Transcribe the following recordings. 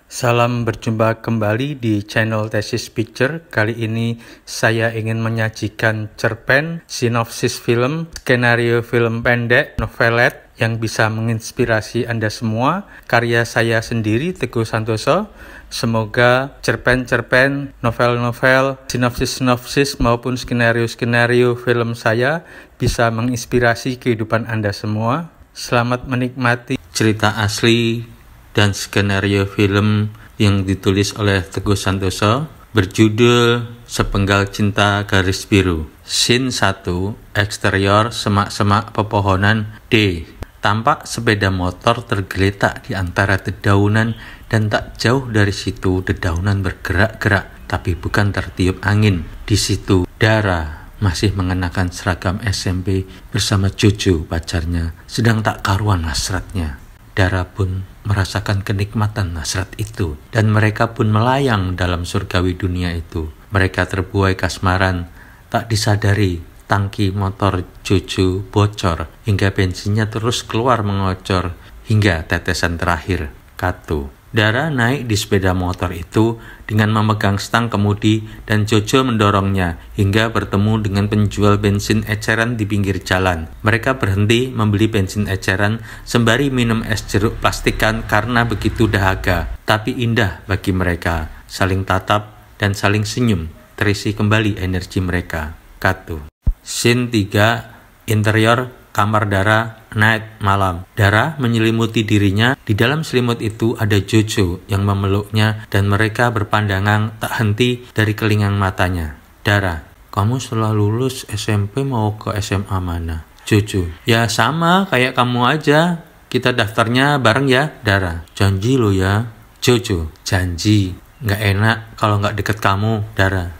Salam berjumpa kembali di channel Thesis Picture. Kali ini saya ingin menyajikan cerpen, sinopsis film, skenario film pendek, novelet yang bisa menginspirasi Anda semua. Karya saya sendiri, Teguh Santoso. Semoga cerpen-cerpen, novel-novel, sinopsis-sinopsis maupun skenario-skenario film saya bisa menginspirasi kehidupan Anda semua. Selamat menikmati cerita asli dan skenario film yang ditulis oleh Teguh Santoso berjudul Sepenggal Cinta Garis Biru. Scene 1, eksterior semak-semak pepohonan. D. Tampak sepeda motor tergeletak di antara dedaunan dan tak jauh dari situ dedaunan bergerak-gerak tapi bukan tertiup angin. Di situ Dara masih mengenakan seragam SMP bersama Jojo pacarnya, sedang tak karuan hasratnya. Dara pun merasakan kenikmatan hasrat itu, dan mereka pun melayang dalam surgawi dunia itu. Mereka terbuai kasmaran, tak disadari tangki motor Jojo bocor, hingga bensinnya terus keluar mengocor, hingga tetesan terakhir. Katu. Dara naik di sepeda motor itu dengan memegang stang kemudi dan Jojo mendorongnya hingga bertemu dengan penjual bensin eceran di pinggir jalan. Mereka berhenti membeli bensin eceran sembari minum es jeruk plastikan karena begitu dahaga. Tapi indah bagi mereka, saling tatap dan saling senyum, terisi kembali energi mereka. Katu. Scene 3, interior kamar Dara, night, malam. Dara menyelimuti dirinya. Di dalam selimut itu ada Jojo yang memeluknya dan mereka berpandangan tak henti dari kelingan matanya. Dara, kamu setelah lulus SMP mau ke SMA mana? Jojo, ya sama kayak kamu aja. Kita daftarnya bareng ya, Dara. Janji lo ya. Jojo, janji. Nggak enak kalau nggak deket kamu, Dara.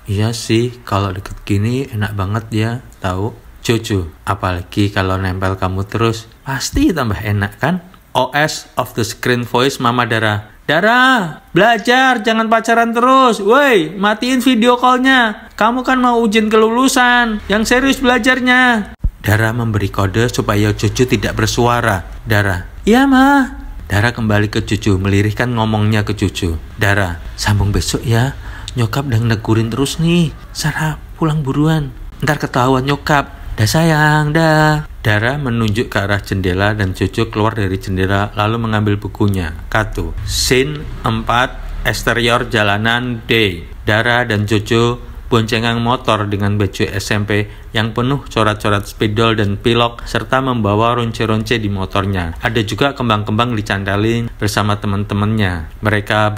Iya sih, kalau deket gini enak banget ya, tahu. Jojo, apalagi kalau nempel kamu terus, pasti tambah enak kan? OS of the screen voice Mama Dara. Dara, belajar, jangan pacaran terus. Woi, matiin video call-nya. Kamu kan mau ujian kelulusan, yang serius belajarnya. Dara memberi kode supaya Jojo tidak bersuara. Dara, iya Ma. Dara kembali ke Jojo, melirihkan ngomongnya ke Jojo. Dara, sambung besok ya. Nyokap udah negurin terus nih. Sarah, pulang buruan. Ntar ketahuan nyokap. Dah sayang, dah. Dara menunjuk ke arah jendela dan Jojo keluar dari jendela lalu mengambil bukunya. Katu. Scene 4, eksterior jalanan. D. Dara dan Jojo boncengan motor dengan baju SMP yang penuh corat-corat spidol dan pilok serta membawa ronce-ronce di motornya. Ada juga kembang-kembang dicandalin bersama teman-temannya. Mereka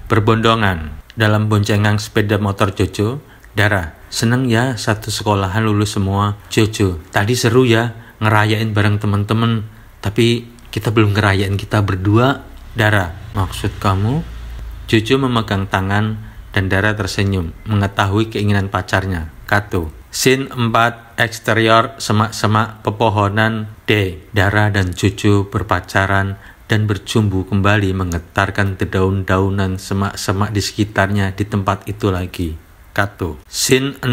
berbondongan dalam boncengan sepeda motor Jojo. Dara, seneng ya satu sekolahan lulus semua. Jojo, tadi seru ya ngerayain bareng teman-teman, tapi kita belum ngerayain kita berdua. Dara, maksud kamu? Jojo memegang tangan dan Dara tersenyum mengetahui keinginan pacarnya. Katu. Scene 4, eksterior semak-semak pepohonan. D. Dara dan Jojo berpacaran dan berjumbu kembali menggetarkan dedaun-daunan semak-semak di sekitarnya di tempat itu lagi. Katu. Scene 6,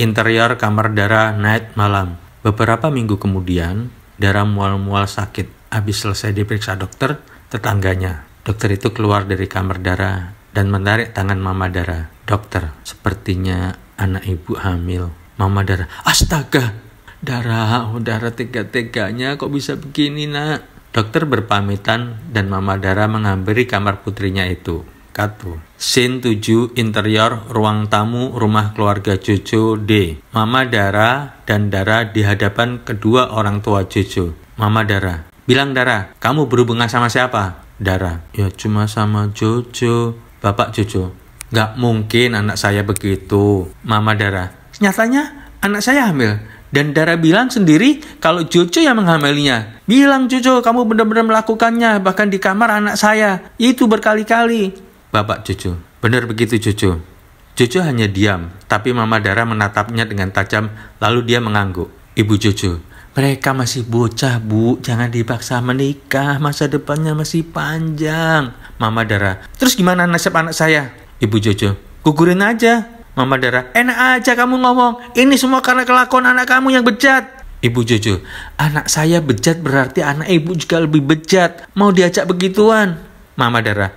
interior kamar Dara, night, malam. Beberapa minggu kemudian, Dara mual-mual sakit. Habis selesai diperiksa dokter, tetangganya. Dokter itu keluar dari kamar Dara dan menarik tangan Mama Dara. Dokter, sepertinya anak ibu hamil. Mama Dara, astaga. Dara tega-teganya kok bisa begini nak? Dokter berpamitan dan Mama Dara menghampiri kamar putrinya itu. Katu. Scene 7, interior ruang tamu rumah keluarga Jojo. D. Mama Dara dan Dara di hadapan kedua orang tua Jojo. Mama Dara, bilang Dara, kamu berhubungan sama siapa? Dara, ya cuma sama Jojo. Bapak Jojo, gak mungkin anak saya begitu. Mama Dara, nyatanya anak saya hamil. Dan Dara bilang sendiri kalau Jojo yang menghamilinya. Bilang Jojo, kamu benar-benar melakukannya, bahkan di kamar anak saya. Itu berkali-kali. Bapak Jojo, benar begitu Jojo. Jojo hanya diam, tapi Mama Dara menatapnya dengan tajam, lalu dia mengangguk. Ibu Jojo, mereka masih bocah bu, jangan dipaksa menikah, masa depannya masih panjang. Mama Dara, terus gimana nasib anak saya? Ibu Jojo, gugurin aja. Mama Dara, enak aja kamu ngomong, ini semua karena kelakuan anak kamu yang bejat. Ibu Jojo, anak saya bejat berarti anak ibu juga lebih bejat, mau diajak begituan. Mama Dara,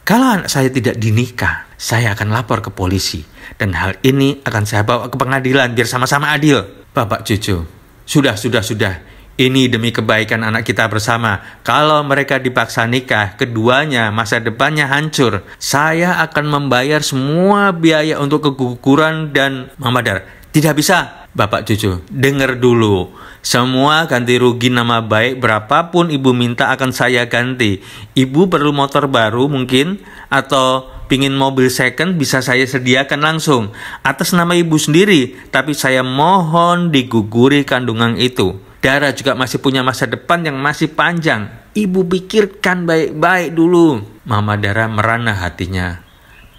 kalau anak saya tidak dinikah, saya akan lapor ke polisi. Dan hal ini akan saya bawa ke pengadilan biar sama-sama adil. Bapak cucu, sudah. Ini demi kebaikan anak kita bersama. Kalau mereka dipaksa nikah, keduanya masa depannya hancur. Saya akan membayar semua biaya untuk keguguran dan Mama Dara. Tidak bisa, Bapak cucu. Dengar dulu. Semua ganti rugi nama baik berapapun ibu minta akan saya ganti. Ibu perlu motor baru mungkin, atau pingin mobil second bisa saya sediakan langsung atas nama ibu sendiri. Tapi saya mohon diguguri kandungan itu. Dara juga masih punya masa depan yang masih panjang. Ibu pikirkan baik-baik dulu. Mama Dara merana hatinya.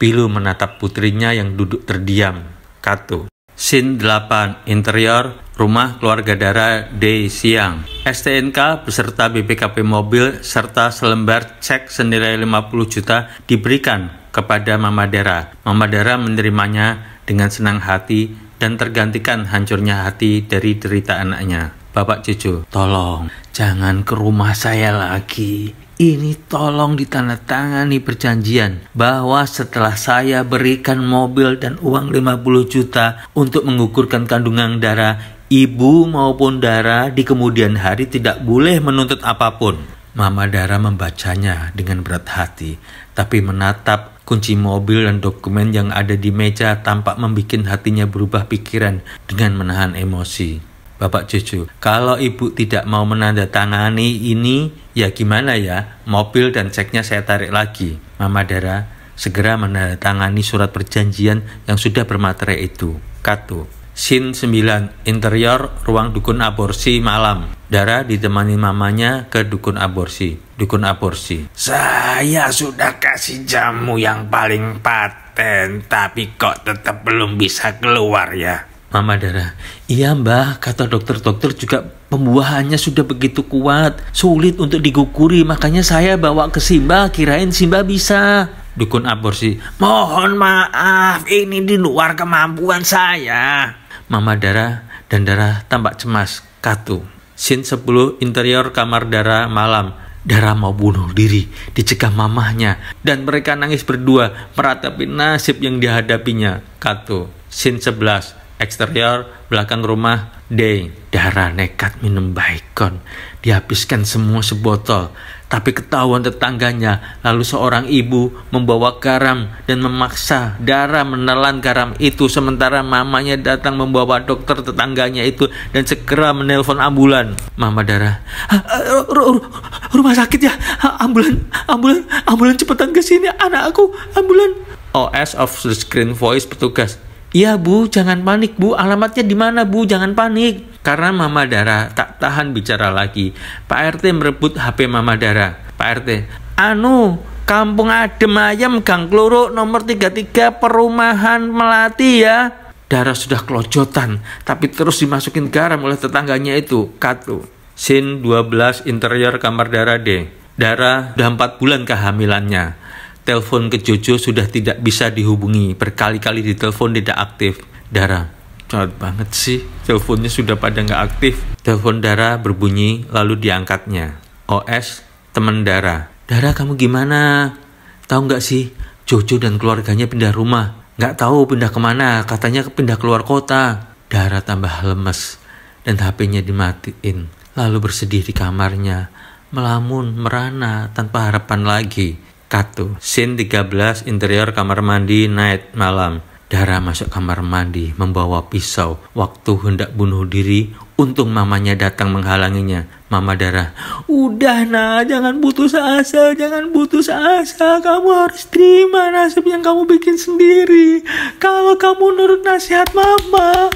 Pilu menatap putrinya yang duduk terdiam. Katu. Scene 8. Interior rumah keluarga Dara day siang. STNK beserta BPKB mobil serta selembar cek senilai 50 juta diberikan kepada Mama Dara. Mama Dara menerimanya dengan senang hati dan tergantikan hancurnya hati dari derita anaknya. Bapak cucu, tolong jangan ke rumah saya lagi. Ini tolong ditandatangani perjanjian bahwa setelah saya berikan mobil dan uang 50 juta untuk menggugurkan kandungan Dara, ibu maupun Dara di kemudian hari tidak boleh menuntut apapun. Mama Dara membacanya dengan berat hati, tapi menatap kunci mobil dan dokumen yang ada di meja tampak membuat hatinya berubah pikiran dengan menahan emosi. Bapak cucu, kalau ibu tidak mau menandatangani ini, ya gimana ya? Mobil dan ceknya saya tarik lagi. Mama Dara segera menandatangani surat perjanjian yang sudah bermaterai itu. Katu. Scene 9. Interior ruang dukun aborsi malam. Dara ditemani mamanya ke dukun aborsi. Dukun aborsi. Saya sudah kasih jamu yang paling paten, tapi kok tetap belum bisa keluar ya? Mama Dara, iya mbah, kata dokter-dokter juga pembuahannya sudah begitu kuat, sulit untuk diguguri, makanya saya bawa ke Simba, kirain Simba bisa. Dukun aborsi, mohon maaf, ini di luar kemampuan saya. Mama Dara dan Dara tampak cemas. Katu. Scene 10. Interior kamar Dara malam. Dara mau bunuh diri, dicegah mamahnya, dan mereka nangis berdua meratapi nasib yang dihadapinya. Katu. Scene 11. Eksterior belakang rumah Day. Dara nekat minum baikon, dihabiskan semua sebotol, tapi ketahuan tetangganya. Lalu seorang ibu membawa garam dan memaksa Dara menelan garam itu, sementara mamanya datang membawa dokter tetangganya itu dan segera menelpon ambulan. Mama Dara, rumah sakit ya, ambulan cepetan ke sini, anak aku, ambulan. OS of the screen voice petugas. Iya bu, jangan panik bu, alamatnya di mana bu, jangan panik. Karena Mama Dara tak tahan bicara lagi, Pak RT merebut HP Mama Dara. Pak RT, Kampung Adem Ayam Gang Kloro nomor 33 Perumahan Melati ya. Dara sudah kelojotan, tapi terus dimasukin garam oleh tetangganya itu. Katu. Scene 12. Interior kamar Dara D. Dara udah 4 bulan kehamilannya. Telepon ke Jojo sudah tidak bisa dihubungi. Berkali-kali ditelepon tidak aktif. Dara, cepet banget sih. Teleponnya sudah pada nggak aktif. Telepon Dara berbunyi lalu diangkatnya. OS, teman Dara. Dara, kamu gimana? Tahu nggak sih, Jojo dan keluarganya pindah rumah. Nggak tahu pindah kemana. Katanya pindah keluar kota. Dara tambah lemes dan HP-nya dimatiin. Lalu bersedih di kamarnya, melamun, merana tanpa harapan lagi. Katu. Scene 13. Interior kamar mandi night malam. Dara masuk kamar mandi membawa pisau. Waktu hendak bunuh diri, untung mamanya datang menghalanginya. Mama Dara, udah nah, jangan putus asa. Kamu harus terima nasib yang kamu bikin sendiri. Kalau kamu nurut nasihat mama,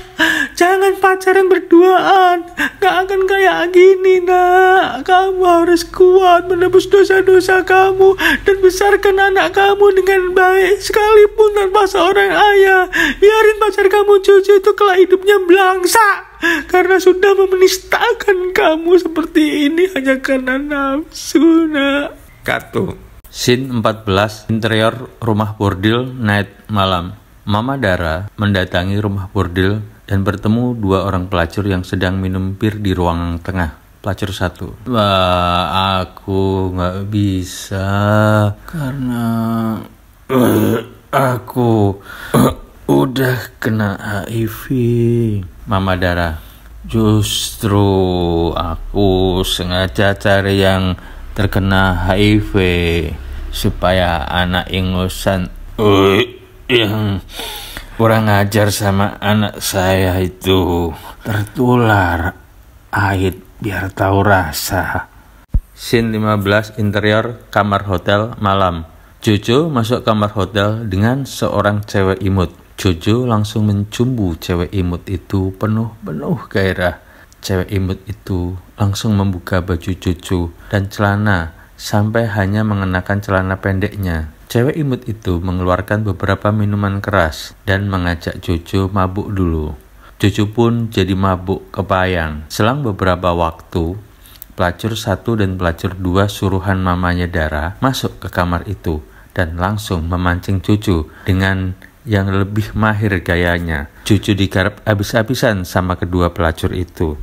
jangan pacaran berduaan, gak akan kayak gini nak. Kamu harus kuat menebus dosa-dosa kamu dan besarkan anak kamu dengan baik, sekalipun tanpa seorang ayah. Biarin pacar kamu Jojo itu kelak hidupnya belangsa, karena sudah menistakan kamu seperti ini hanya karena nafsu nak. Katu. Scene 14. Interior rumah bordil night malam. Mama Dara mendatangi rumah bordil dan bertemu 2 orang pelacur yang sedang minum bir di ruangan tengah. Pelacur 1. Wah, aku nggak bisa karena aku udah kena HIV. Mama Dara. Justru aku sengaja cari yang terkena HIV supaya anak ingusan yang kurang ajar sama anak saya itu tertular AIDS biar tahu rasa. Scene 15, interior kamar hotel malam. Jojo masuk kamar hotel dengan seorang cewek imut. Jojo langsung mencumbu cewek imut itu penuh gairah. Cewek imut itu langsung membuka baju Jojo dan celana sampai hanya mengenakan celana pendeknya. Cewek imut itu mengeluarkan beberapa minuman keras dan mengajak Jojo mabuk dulu. Jojo pun jadi mabuk kepayang. Selang beberapa waktu, pelacur 1 dan pelacur 2 suruhan mamanya Dara masuk ke kamar itu dan langsung memancing Jojo dengan yang lebih mahir gayanya. Jojo digarap habis-habisan sama kedua pelacur itu.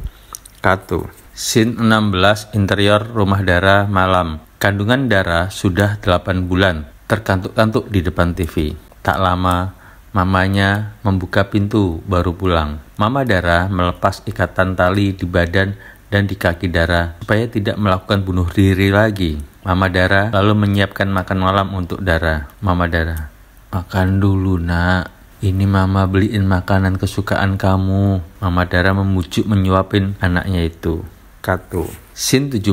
Katu. Scene 16, interior rumah Dara malam. Kandungan Dara sudah 8 bulan, terkantuk-kantuk di depan TV. Tak lama, mamanya membuka pintu baru pulang. Mama Dara melepas ikatan tali di badan dan di kaki Dara supaya tidak melakukan bunuh diri lagi. Mama Dara lalu menyiapkan makan malam untuk Dara. Mama Dara, makan dulu nak, ini mama beliin makanan kesukaan kamu. Mama Dara memujuk menyuapin anaknya itu. Katu. Scene 17,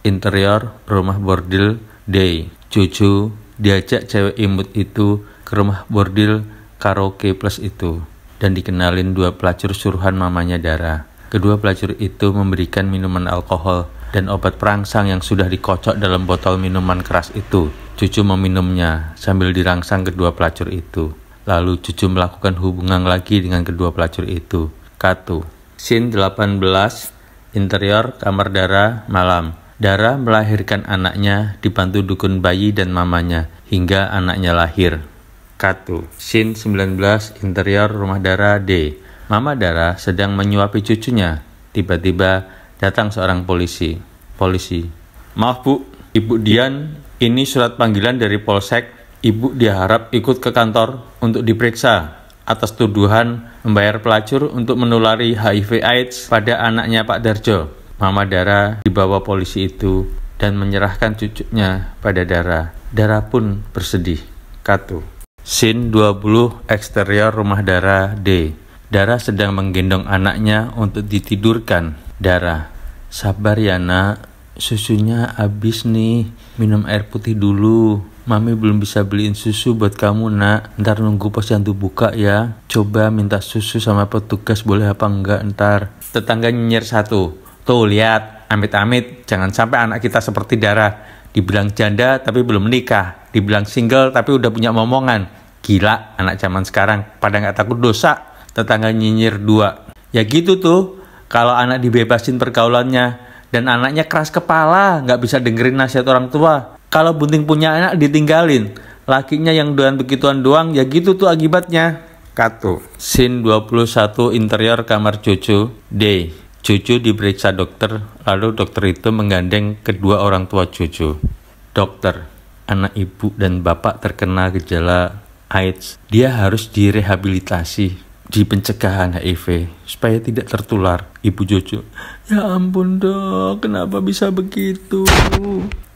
interior rumah bordil day. Jojo diajak cewek imut itu ke rumah bordil karaoke plus itu dan dikenalin 2 pelacur suruhan mamanya Dara. Kedua pelacur itu memberikan minuman alkohol dan obat perangsang yang sudah dikocok dalam botol minuman keras itu. Jojo meminumnya sambil dirangsang kedua pelacur itu. Lalu Jojo melakukan hubungan lagi dengan kedua pelacur itu. Katu. Scene 18, interior kamar Dara malam. Dara melahirkan anaknya dibantu dukun bayi dan mamanya hingga anaknya lahir. Katu. Scene 19, interior rumah Dara D. Mama Dara sedang menyuapi cucunya. Tiba-tiba datang seorang polisi. Polisi. Maaf Bu, Ibu Dian, ini surat panggilan dari Polsek. Ibu diharap ikut ke kantor untuk diperiksa atas tuduhan membayar pelacur untuk menulari HIV AIDS pada anaknya Pak Darjo. Mama Dara dibawa polisi itu dan menyerahkan cucunya pada Dara. Dara pun bersedih. Katu. Scene 20, eksterior rumah Dara D. Dara sedang menggendong anaknya untuk ditidurkan. Dara, sabar ya nak, susunya habis nih, minum air putih dulu. Mami belum bisa beliin susu buat kamu nak, ntar nunggu posyandu buka ya. Coba minta susu sama petugas boleh apa enggak ntar. Tetangga nyinyir satu, tuh lihat, amit-amit jangan sampai anak kita seperti Dara. Dibilang janda tapi belum menikah, dibilang single tapi udah punya momongan. Gila anak zaman sekarang, pada gak takut dosa. Tetangga nyinyir 2, ya gitu tuh kalau anak dibebasin pergaulannya dan anaknya keras kepala, gak bisa dengerin nasihat orang tua. Kalau bunting punya anak ditinggalin, lakinya yang doan begituan doang, ya gitu tuh akibatnya. Katu. Scene 21, interior kamar Jojo D. Jojo diperiksa dokter, lalu dokter itu menggandeng kedua orang tua Jojo. Dokter, anak ibu dan bapak terkena gejala AIDS. Dia harus direhabilitasi di pencegahan HIV supaya tidak tertular. Ibu Jojo, ya ampun dok, kenapa bisa begitu?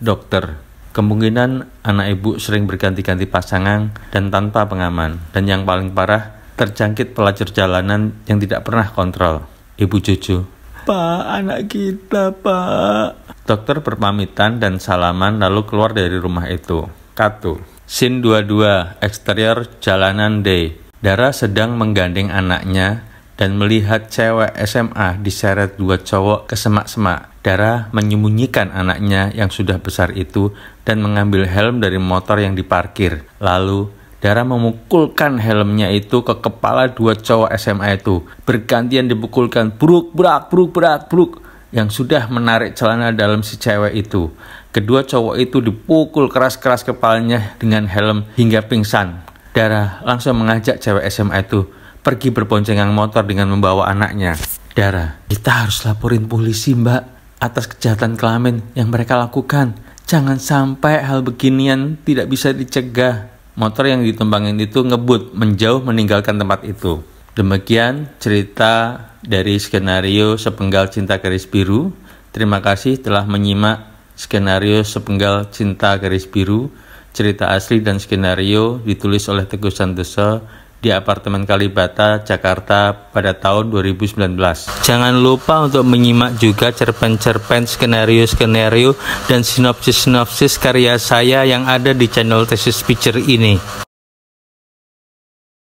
Dokter, kemungkinan anak ibu sering berganti-ganti pasangan dan tanpa pengaman. Dan yang paling parah, terjangkit pelacur jalanan yang tidak pernah kontrol. Ibu Jojo, Pak, anak kita Pak. Dokter berpamitan dan salaman lalu keluar dari rumah itu. Katu. Scene 22, eksterior jalanan D. Dara sedang menggandeng anaknya dan melihat cewek SMA diseret 2 cowok ke semak-semak. Dara menyembunyikan anaknya yang sudah besar itu dan mengambil helm dari motor yang diparkir. Lalu Dara memukulkan helmnya itu ke kepala 2 cowok SMA itu. Bergantian dipukulkan bruk brak bruk brak bruk yang sudah menarik celana dalam si cewek itu. Kedua cowok itu dipukul keras-keras kepalanya dengan helm hingga pingsan. Dara langsung mengajak cewek SMA itu pergi berboncengan motor dengan membawa anaknya. Dara, kita harus laporin polisi mbak. atas kejahatan kelamin yang mereka lakukan. Jangan sampai hal beginian tidak bisa dicegah. Motor yang ditumpangin itu ngebut, menjauh meninggalkan tempat itu. Demikian cerita dari skenario Sepenggal Cinta Garis Biru. Terima kasih telah menyimak skenario Sepenggal Cinta Garis Biru. Cerita asli dan skenario ditulis oleh Teguh Santoso di apartemen Kalibata, Jakarta pada tahun 2019. Jangan lupa untuk menyimak juga cerpen-cerpen, skenario-skenario, dan sinopsis-sinopsis karya saya yang ada di channel Thesis Picture ini.